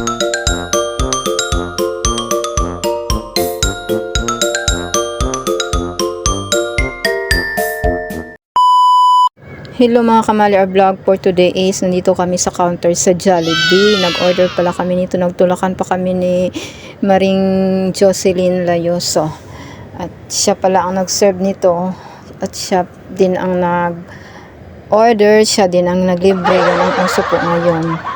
Hello mga kamali, our vlog for today is nandito kami sa counter sa Jollibee. Nag-order pala kami nito, nagtulakan pa kami ni Maring Jocelyn Layoso. At siya pala ang nag-serve nito at siya din ang nag-order, siya din ang naglibre. Yan ang uso po ngayon.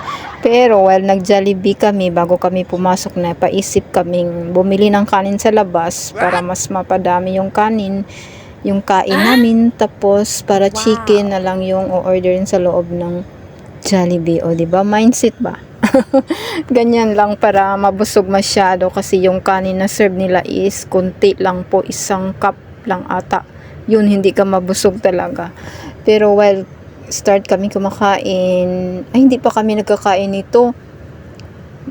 Pero while nag-Jollibee kami, bago kami pumasok na, paisip kaming bumili ng kanin sa labas para mas mapadami yung kanin. Yung kain namin, tapos para chicken na lang yung o-orderin sa loob ng Jollibee. O, diba? Mindset ba? Ganyan lang para mabusog masyado kasi yung kanin na serve nila is kunti lang po, isang cup lang ata. Yun, hindi ka mabusog talaga. Pero while start kami kumakain, ay hindi pa kami nagkakain nito.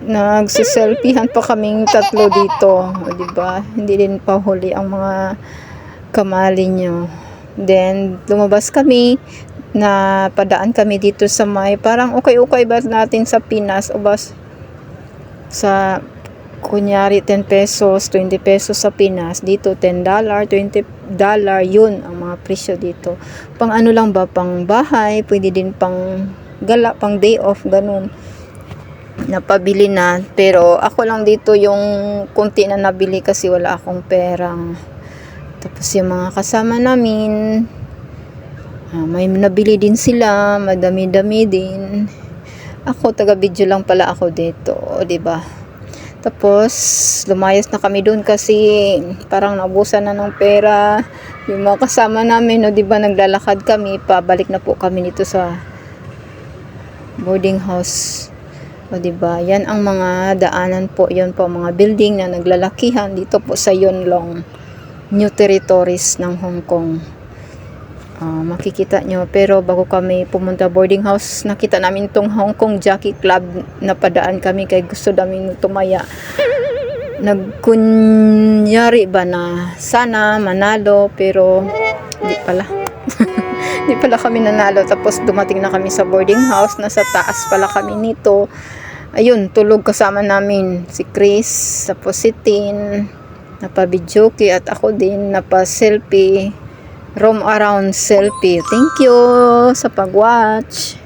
Nagsiselfiehan pa kaming tatlo dito. O, diba? Hindi din pa huli ang mga kamali nyo. Then, lumabas kami na padaan kami dito sa may parang okay ba natin sa Pinas o ba sa kunyari 10 pesos, 20 pesos sa Pinas, dito $10, $20 yun ang mga presyo dito. Pang ano lang ba, pang bahay, pwede din pang gala, pang day off, ganun. Napabili na, pero ako lang dito yung kunti na nabili kasi wala akong perang. Tapos yung mga kasama namin, may nabili din sila, madami-dami din. Ako, taga-video lang pala ako dito, diba? Tapos, lumayas na kami doon kasi parang naubusan na ng pera. Yung mga kasama namin, diba, naglalakad kami, pabalik na po kami dito sa boarding house. O, diba? Yan ang mga daanan po, yun po, mga building na naglalakihan dito po sa Yonlong, New Territories ng Hong Kong. Makikita nyo, pero bago kami pumunta boarding house, nakita namin tong Hong Kong Jockey Club. Napadaan kami kay gusto namin tumaya. Nagkunyari ba na sana manalo, pero hindi pala. Hindi pala kami nanalo. Tapos dumating na kami sa boarding house, nasa taas pala kami nito. Ayun, tulog kasama namin si Chris, tapos si Tin, napa-videoke at ako din napa-selfie, roam around selfie. Thank you sa pag-watch.